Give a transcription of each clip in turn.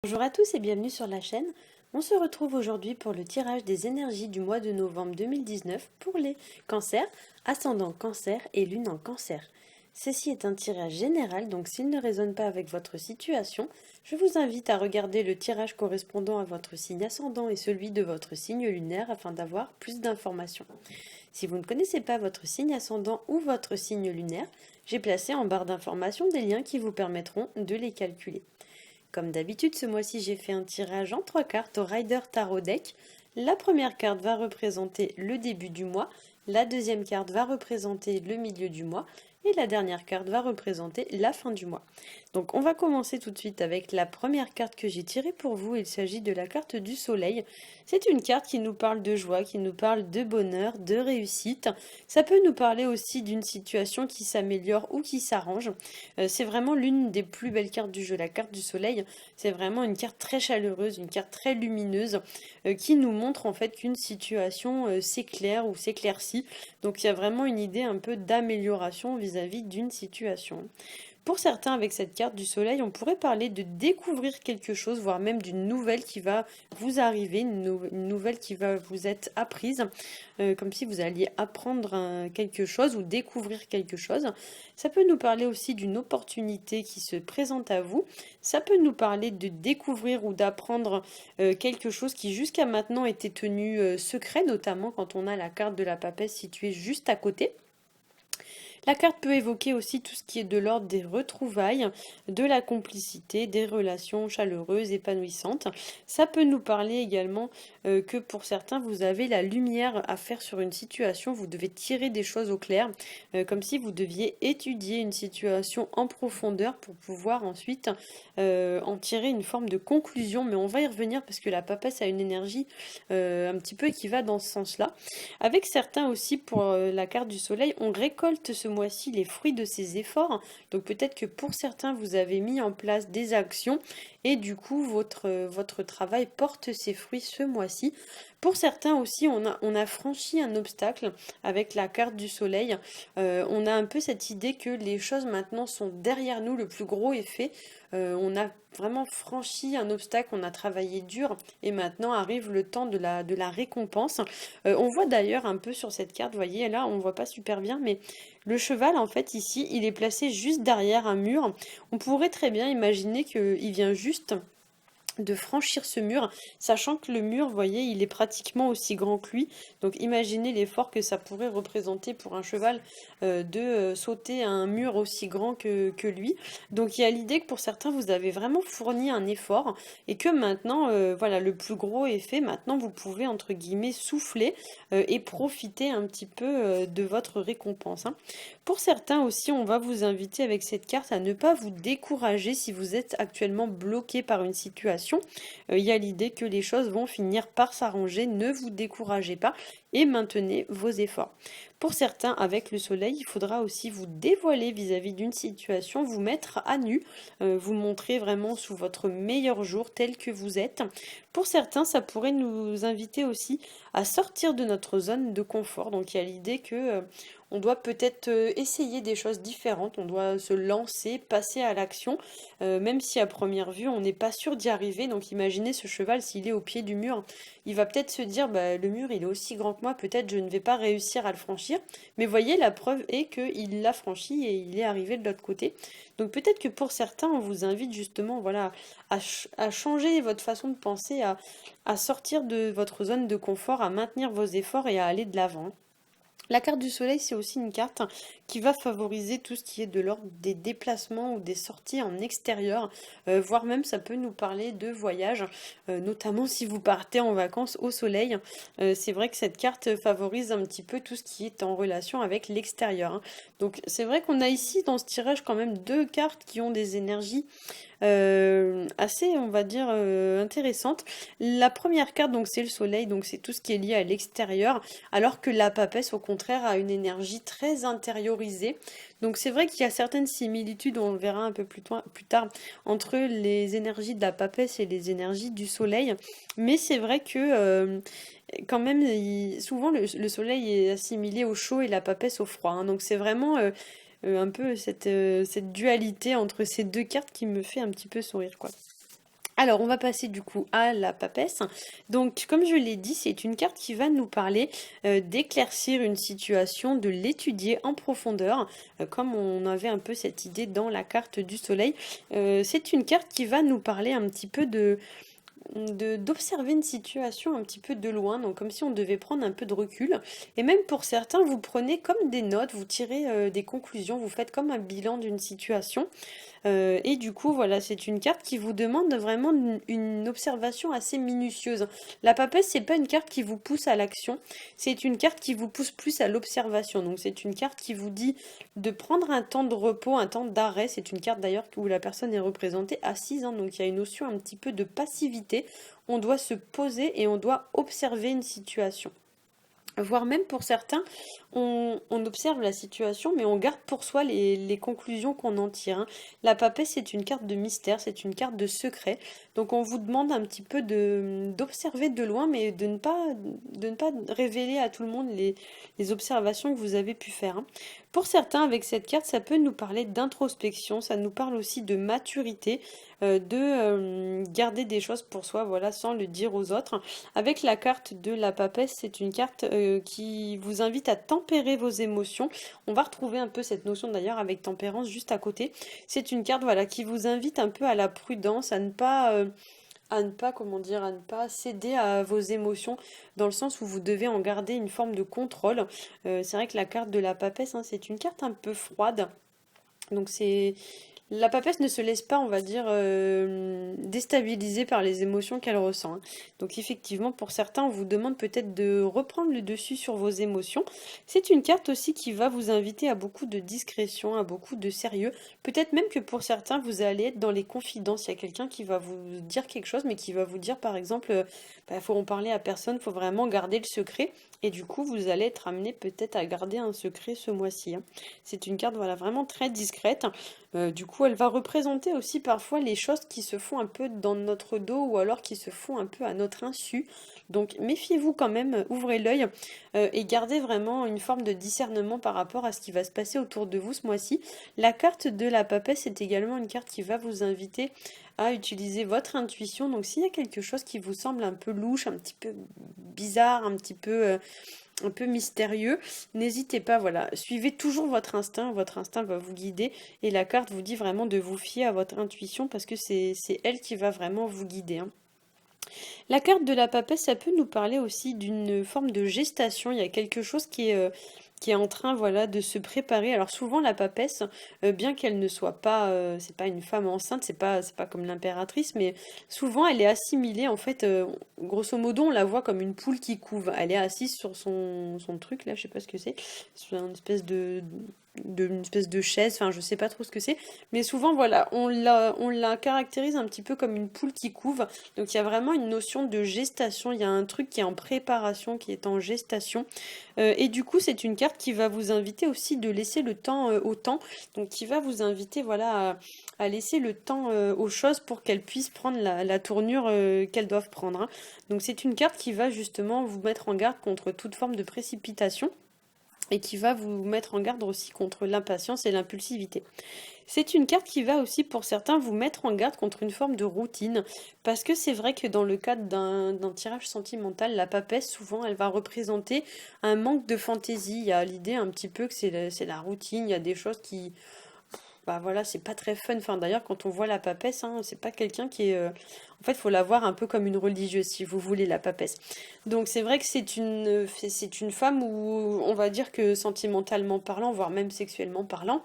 Bonjour à tous et bienvenue sur la chaîne. On se retrouve aujourd'hui pour le tirage des énergies du mois de novembre 2019 pour les cancers, ascendant cancer et lune en cancer. Ceci est un tirage général, donc s'il ne résonne pas avec votre situation, je vous invite à regarder le tirage correspondant à votre signe ascendant et celui de votre signe lunaire afin d'avoir plus d'informations. Si vous ne connaissez pas votre signe ascendant ou votre signe lunaire, j'ai placé en barre d'informations des liens qui vous permettront de les calculer. Comme d'habitude, ce mois-ci, j'ai fait un tirage en 3 cartes au Rider Tarot Deck. La première carte va représenter le début du mois, la deuxième carte va représenter le milieu du mois et la dernière carte va représenter la fin du mois. Donc on va commencer tout de suite avec la première carte que j'ai tirée pour vous. Il s'agit de la carte du soleil. C'est une carte qui nous parle de joie, qui nous parle de bonheur, de réussite. Ça peut nous parler aussi d'une situation qui s'améliore ou qui s'arrange. C'est vraiment l'une des plus belles cartes du jeu, la carte du soleil. C'est vraiment une carte très chaleureuse, une carte très lumineuse qui nous montre en fait qu'une situation s'éclaire ou s'éclaircit. Donc il y a vraiment une idée un peu d'amélioration vis-à-vis d'une situation. Pour certains, avec cette carte du soleil, on pourrait parler de découvrir quelque chose, voire même d'une nouvelle qui va vous arriver, une nouvelle qui va vous être apprise, comme si vous alliez apprendre quelque chose ou découvrir quelque chose. Ça peut nous parler aussi d'une opportunité qui se présente à vous. Ça peut nous parler de découvrir ou d'apprendre quelque chose qui jusqu'à maintenant était tenu secret, notamment quand on a la carte de la papesse située juste à côté. La carte peut évoquer aussi tout ce qui est de l'ordre des retrouvailles, de la complicité, des relations chaleureuses, épanouissantes. Ça peut nous parler également que pour certains, vous avez la lumière à faire sur une situation, vous devez tirer des choses au clair, comme si vous deviez étudier une situation en profondeur pour pouvoir ensuite en tirer une forme de conclusion. Mais on va y revenir parce que la papesse a une énergie un petit peu qui va dans ce sens-là. Avec certains aussi, pour la carte du soleil, on récolte ce mois-ci les fruits de ses efforts. Donc peut-être que pour certains, vous avez mis en place des actions et du coup, votre travail porte ses fruits ce mois-ci. Pour certains aussi, on a franchi un obstacle avec la carte du soleil. On a un peu cette idée que les choses maintenant sont derrière nous, le plus gros est fait. On a vraiment franchi un obstacle, on a travaillé dur et maintenant arrive le temps de la récompense. On voit d'ailleurs un peu sur cette carte, vous voyez là, on voit pas super bien, mais le cheval en fait ici, il est placé juste derrière un mur. On pourrait très bien imaginer qu'il vient juste de franchir ce mur, sachant que le mur, vous voyez, il est pratiquement aussi grand que lui. Donc imaginez l'effort que ça pourrait représenter pour un cheval de sauter un mur aussi grand que lui. Donc il y a l'idée que pour certains, vous avez vraiment fourni un effort et que maintenant, voilà, le plus gros est fait. Maintenant, vous pouvez, entre guillemets, souffler et profiter un petit peu de votre récompense, hein. Pour certains aussi, on va vous inviter avec cette carte à ne pas vous décourager si vous êtes actuellement bloqué par une situation. Il y a l'idée que les choses vont finir par s'arranger, ne vous découragez pas et maintenez vos efforts. Pour certains, avec le soleil, il faudra aussi vous dévoiler vis-à-vis d'une situation, vous mettre à nu, vous montrer vraiment sous votre meilleur jour tel que vous êtes. Pour certains, ça pourrait nous inviter aussi à sortir de notre zone de confort. Donc il y a l'idée que on doit peut-être essayer des choses différentes, on doit se lancer, passer à l'action, même si à première vue on n'est pas sûr d'y arriver. Donc imaginez ce cheval s'il est au pied du mur, il va peut-être se dire bah, le mur il est aussi grand que moi, peut-être je ne vais pas réussir à le franchir. Mais voyez, la preuve est qu'il l'a franchi et il est arrivé de l'autre côté. Donc peut-être que pour certains on vous invite justement voilà, à changer votre façon de penser, à sortir de votre zone de confort, à maintenir vos efforts et à aller de l'avant. La carte du soleil, c'est aussi une carte qui va favoriser tout ce qui est de l'ordre des déplacements ou des sorties en extérieur, voire même ça peut nous parler de voyage, notamment si vous partez en vacances au soleil. C'est vrai que cette carte favorise un petit peu tout ce qui est en relation avec l'extérieur, hein. Donc c'est vrai qu'on a ici dans ce tirage quand même deux cartes qui ont des énergies assez, on va dire, intéressantes. La première carte, donc c'est le soleil, donc c'est tout ce qui est lié à l'extérieur, alors que la papesse, au contraire, a une énergie très intériorisée. Donc c'est vrai qu'il y a certaines similitudes, on le verra un peu plus tard, entre les énergies de la papesse et les énergies du soleil. Mais c'est vrai que quand même, souvent le soleil est assimilé au chaud et la papesse au froid, hein. Donc c'est vraiment un peu cette dualité entre ces deux cartes qui me fait un petit peu sourire, quoi. Alors, on va passer du coup à la papesse. Donc, comme je l'ai dit, c'est une carte qui va nous parler d'éclaircir une situation, de l'étudier en profondeur, comme on avait un peu cette idée dans la carte du soleil. C'est une carte qui va nous parler un petit peu d'observer une situation un petit peu de loin, donc comme si on devait prendre un peu de recul. Et même pour certains, vous prenez comme des notes, vous tirez des conclusions, vous faites comme un bilan d'une situation. Et du coup, voilà, c'est une carte qui vous demande vraiment une observation assez minutieuse. La papesse, c'est pas une carte qui vous pousse à l'action, c'est une carte qui vous pousse plus à l'observation. Donc c'est une carte qui vous dit de prendre un temps de repos, un temps d'arrêt. C'est une carte d'ailleurs où la personne est représentée assise, hein, donc il y a une notion un petit peu de passivité. On doit se poser et on doit observer une situation. Voire même pour certains, on observe la situation, mais on garde pour soi les conclusions qu'on en tire, hein. La papesse, c'est une carte de mystère, c'est une carte de secret. Donc on vous demande un petit peu d'observer de loin, mais de ne pas révéler à tout le monde les observations que vous avez pu faire, hein. Pour certains, avec cette carte, ça peut nous parler d'introspection, ça nous parle aussi de maturité, de garder des choses pour soi, voilà, sans le dire aux autres. Avec la carte de la papesse, c'est une carte qui vous invite à tempérer vos émotions. On va retrouver un peu cette notion d'ailleurs avec tempérance juste à côté. C'est une carte, voilà, qui vous invite un peu à la prudence, à ne pas, comment dire, à ne pas céder à vos émotions, dans le sens où vous devez en garder une forme de contrôle. C'est vrai que la carte de la papesse, hein, c'est une carte un peu froide. Donc c'est la papesse ne se laisse pas, on va dire, déstabiliser par les émotions qu'elle ressent, hein. Donc effectivement, pour certains, on vous demande peut-être de reprendre le dessus sur vos émotions. C'est une carte aussi qui va vous inviter à beaucoup de discrétion, à beaucoup de sérieux. Peut-être même que pour certains, vous allez être dans les confidences. Il y a quelqu'un qui va vous dire quelque chose, mais qui va vous dire, par exemple, bah, faut en parler à personne, faut vraiment garder le secret. Et du coup, vous allez être amené peut-être à garder un secret ce mois-ci, hein. C'est une carte, voilà, vraiment très discrète. Du coup, elle va représenter aussi parfois les choses qui se font un peu dans notre dos ou alors qui se font un peu à notre insu. Donc méfiez-vous quand même, ouvrez l'œil et gardez vraiment une forme de discernement par rapport à ce qui va se passer autour de vous ce mois-ci. La carte de la papesse est également une carte qui va vous inviter à utiliser votre intuition. Donc s'il y a quelque chose qui vous semble un peu louche, un petit peu bizarre, un peu mystérieux, n'hésitez pas, voilà, suivez toujours votre instinct va vous guider et la carte vous dit vraiment de vous fier à votre intuition parce que c'est elle qui va vraiment vous guider, hein. La carte de la papesse, ça peut nous parler aussi d'une forme de gestation. Il y a quelque chose qui est en train, voilà, de se préparer. Alors souvent la papesse, bien qu'elle ne soit pas, c'est pas une femme enceinte, c'est pas comme l'impératrice, mais souvent elle est assimilée en fait. Grosso modo, on la voit comme une poule qui couve. Elle est assise sur son truc là, je sais pas ce que c'est. C'est une espèce de chaise, enfin je sais pas trop ce que c'est, mais souvent voilà, on la caractérise un petit peu comme une poule qui couve. Donc il y a vraiment une notion de gestation, il y a un truc qui est en préparation, qui est en gestation. Et du coup, c'est une carte qui va vous inviter aussi de laisser le temps au temps, donc qui va vous inviter voilà à laisser le temps aux choses pour qu'elles puissent prendre la tournure qu'elles doivent prendre, hein. Donc c'est une carte qui va justement vous mettre en garde contre toute forme de précipitation et qui va vous mettre en garde aussi contre l'impatience et l'impulsivité. C'est une carte qui va aussi pour certains vous mettre en garde contre une forme de routine, parce que c'est vrai que dans le cadre d'un tirage sentimental, la papesse, souvent, elle va représenter un manque de fantaisie. Il y a l'idée un petit peu que c'est la routine, il y a des choses qui... Bah voilà, c'est pas très fun. Enfin, d'ailleurs, quand on voit la papesse, hein, c'est pas quelqu'un qui est... En fait, il faut la voir un peu comme une religieuse, si vous voulez, la papesse. Donc c'est vrai que c'est une femme où on va dire que sentimentalement parlant, voire même sexuellement parlant,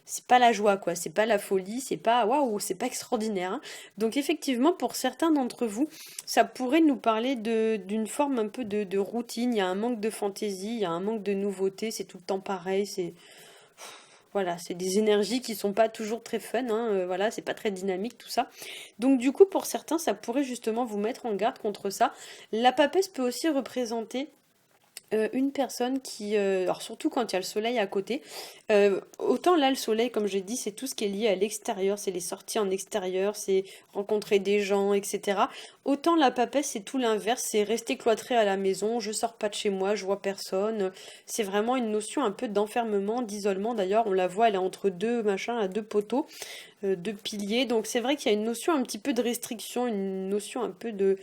c'est pas la joie, quoi. C'est pas la folie, c'est pas waouh, c'est pas extraordinaire, hein. Donc effectivement, pour certains d'entre vous, ça pourrait nous parler d'une forme un peu de routine. Il y a un manque de fantaisie, il y a un manque de nouveauté, c'est tout le temps pareil, voilà, c'est des énergies qui sont pas toujours très fun, hein, voilà, c'est pas très dynamique tout ça. Donc du coup, pour certains, ça pourrait justement vous mettre en garde contre ça. La papesse peut aussi représenter une personne qui, alors surtout quand il y a le soleil à côté, autant là le soleil, comme j'ai dit, c'est tout ce qui est lié à l'extérieur, c'est les sorties en extérieur, c'est rencontrer des gens, etc. Autant la papesse, c'est tout l'inverse, c'est rester cloîtré à la maison, je sors pas de chez moi, je vois personne. C'est vraiment une notion un peu d'enfermement, d'isolement. D'ailleurs, on la voit, elle est entre deux machins, à deux poteaux. deux piliers. Donc c'est vrai qu'il y a une notion un petit peu de restriction, une notion un peu de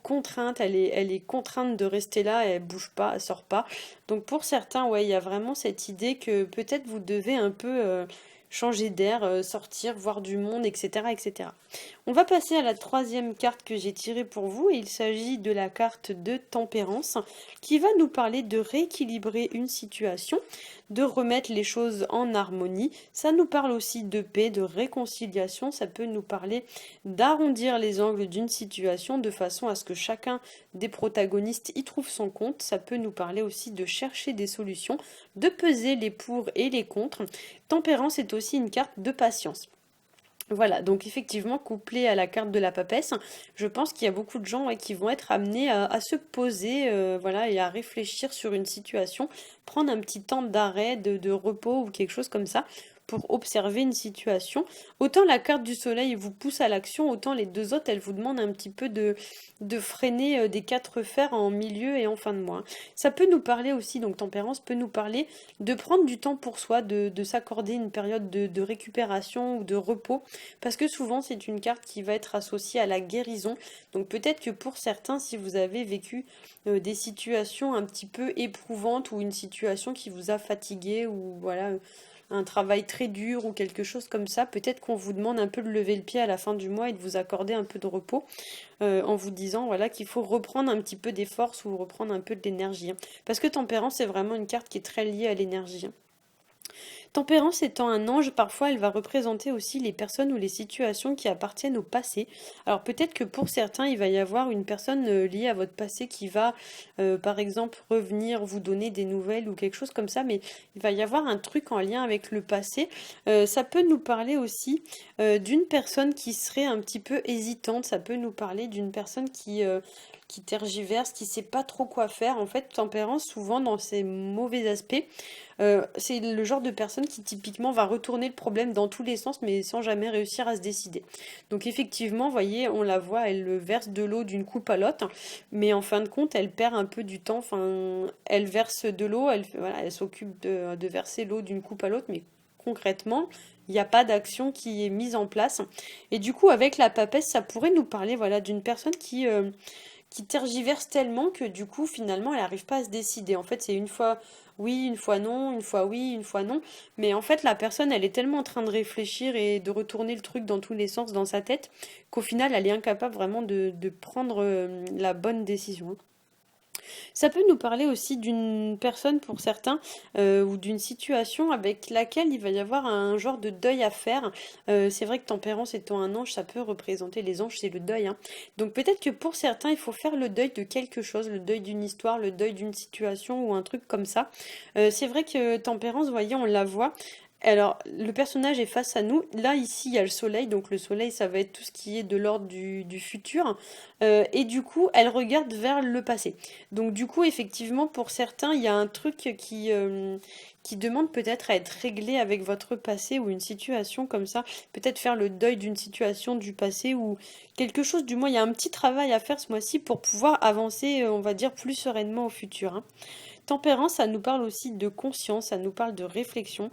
contrainte. Elle est contrainte de rester là, elle bouge pas, elle sort pas. Donc pour certains, ouais, il y a vraiment cette idée que peut-être vous devez un peu changer d'air, sortir, voir du monde, etc., etc. On va passer à la troisième carte que j'ai tirée pour vous. Il s'agit de la carte de tempérance qui va nous parler de rééquilibrer une situation, de remettre les choses en harmonie. Ça nous parle aussi de paix, de réconciliation. Ça peut nous parler d'arrondir les angles d'une situation de façon à ce que chacun des protagonistes y trouve son compte. Ça peut nous parler aussi de chercher des solutions, de peser les pour et les contre. Tempérance est aussi une carte de patience. Voilà, donc effectivement, couplé à la carte de la papesse, je pense qu'il y a beaucoup de gens qui vont être amenés à se poser, voilà, et à réfléchir sur une situation, prendre un petit temps d'arrêt, de repos ou quelque chose comme ça pour observer une situation. Autant la carte du soleil vous pousse à l'action, autant les deux autres, elles vous demandent un petit peu de freiner des quatre fers en milieu et en fin de mois. Ça peut nous parler aussi, donc tempérance peut nous parler de prendre du temps pour soi, de s'accorder une période de récupération ou de repos parce que souvent c'est une carte qui va être associée à la guérison. Donc peut-être que pour certains, si vous avez vécu des situations un petit peu éprouvantes ou une situation qui vous a fatigué ou voilà un travail très dur ou quelque chose comme ça, peut-être qu'on vous demande un peu de lever le pied à la fin du mois et de vous accorder un peu de repos en vous disant voilà qu'il faut reprendre un petit peu des forces ou reprendre un peu de l'énergie. Parce que tempérance, c'est vraiment une carte qui est très liée à l'énergie. Tempérance étant un ange, parfois elle va représenter aussi les personnes ou les situations qui appartiennent au passé. Alors peut-être que pour certains, il va y avoir une personne liée à votre passé qui va, par exemple, revenir vous donner des nouvelles ou quelque chose comme ça, mais il va y avoir un truc en lien avec le passé. Ça peut nous parler aussi d'une personne qui serait un petit peu hésitante, ça peut nous parler d'une personne qui tergiverse, qui sait pas trop quoi faire. En fait, tempérance, souvent dans ses mauvais aspects, c'est le genre de personne qui typiquement va retourner le problème dans tous les sens, mais sans jamais réussir à se décider. Donc effectivement, vous voyez, on la voit, elle verse de l'eau d'une coupe à l'autre, mais en fin de compte, elle perd un peu du temps. Enfin, elle verse de l'eau, voilà, elle s'occupe de verser l'eau d'une coupe à l'autre, mais concrètement, il n'y a pas d'action qui est mise en place. Et du coup, avec la papesse, ça pourrait nous parler, voilà, d'une personne qui tergiverse tellement que du coup, finalement, elle n'arrive pas à se décider. En fait, c'est une fois oui, une fois non, une fois oui, une fois non. Mais en fait, la personne, elle est tellement en train de réfléchir et de retourner le truc dans tous les sens dans sa tête qu'au final, elle est incapable vraiment de prendre la bonne décision. Ça peut nous parler aussi d'une personne pour certains ou d'une situation avec laquelle il va y avoir un genre de deuil à faire. C'est vrai que tempérance étant un ange, ça peut représenter les anges, c'est le deuil, hein. Donc peut-être que pour certains, il faut faire le deuil de quelque chose, le deuil d'une histoire, le deuil d'une situation ou un truc comme ça. C'est vrai que tempérance, vous voyez, on la voit. Alors, le personnage est face à nous. Là, ici, il y a le soleil. Donc, le soleil, ça va être tout ce qui est de l'ordre du futur. Et du coup, elle regarde vers le passé. Donc, du coup, effectivement, pour certains, il y a un truc qui demande peut-être à être réglé avec votre passé ou une situation comme ça. Peut-être faire le deuil d'une situation du passé ou quelque chose. Du moins, il y a un petit travail à faire ce mois-ci pour pouvoir avancer, on va dire, plus sereinement au futur, hein. Tempérance, ça nous parle aussi de conscience, ça nous parle de réflexion.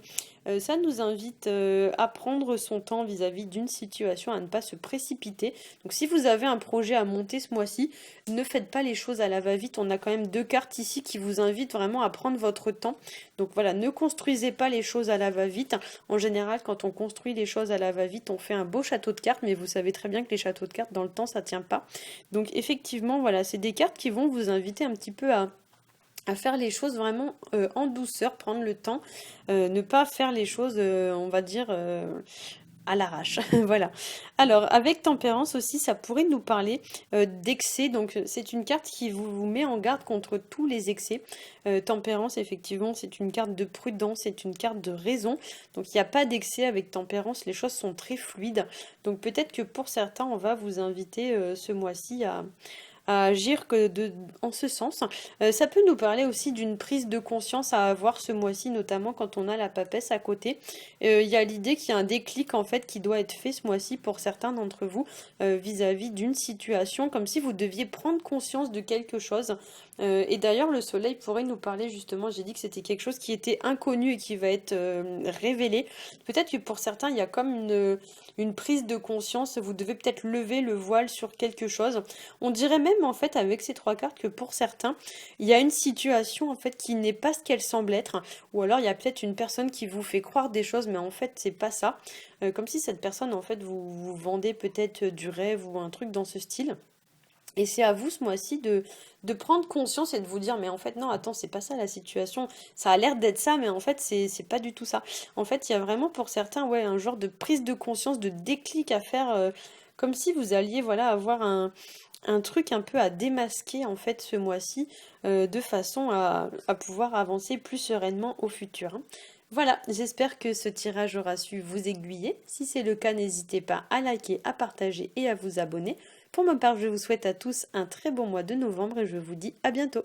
Ça nous invite à prendre son temps vis-à-vis d'une situation, à ne pas se précipiter. Donc si vous avez un projet à monter ce mois-ci, ne faites pas les choses à la va-vite. On a quand même deux cartes ici qui vous invitent vraiment à prendre votre temps. Donc voilà, ne construisez pas les choses à la va-vite. En général, quand on construit les choses à la va-vite, on fait un beau château de cartes, mais vous savez très bien que les châteaux de cartes, dans le temps, ça tient pas. Donc effectivement, voilà, c'est des cartes qui vont vous inviter un petit peu à faire les choses vraiment en douceur, prendre le temps, ne pas faire les choses, on va dire, à l'arrache. Voilà. Alors, avec tempérance aussi, ça pourrait nous parler d'excès. Donc, c'est une carte qui vous met en garde contre tous les excès. Tempérance, effectivement, c'est une carte de prudence, c'est une carte de raison. Donc, il n'y a pas d'excès avec tempérance. Les choses sont très fluides. Donc, peut-être que pour certains, on va vous inviter ce mois-ci à agir en ce sens. Ça peut nous parler aussi d'une prise de conscience à avoir ce mois-ci, notamment quand on a la papesse à côté. Il y a l'idée qu'il y a un déclic en fait qui doit être fait ce mois-ci pour certains d'entre vous vis-à-vis d'une situation, comme si vous deviez prendre conscience de quelque chose. Et d'ailleurs, le soleil pourrait nous parler justement, j'ai dit que c'était quelque chose qui était inconnu et qui va être révélé. Peut-être que pour certains, il y a comme une prise de conscience, vous devez peut-être lever le voile sur quelque chose. On dirait même en fait avec ces trois cartes que pour certains, il y a une situation en fait qui n'est pas ce qu'elle semble être, ou alors il y a peut-être une personne qui vous fait croire des choses, mais en fait c'est pas ça. Comme si cette personne en fait vous vendait peut-être du rêve ou un truc dans ce style. Et c'est à vous ce mois-ci de prendre conscience et de vous dire, mais en fait, non, attends, c'est pas ça la situation. Ça a l'air d'être ça, mais en fait, c'est pas du tout ça. En fait, il y a vraiment pour certains, ouais, un genre de prise de conscience, de déclic à faire, comme si vous alliez, voilà, avoir un truc un peu à démasquer, en fait, ce mois-ci, de façon à pouvoir avancer plus sereinement au futur, hein. Voilà, j'espère que ce tirage aura su vous aiguiller. Si c'est le cas, n'hésitez pas à liker, à partager et à vous abonner. Pour ma part, je vous souhaite à tous un très bon mois de novembre et je vous dis à bientôt.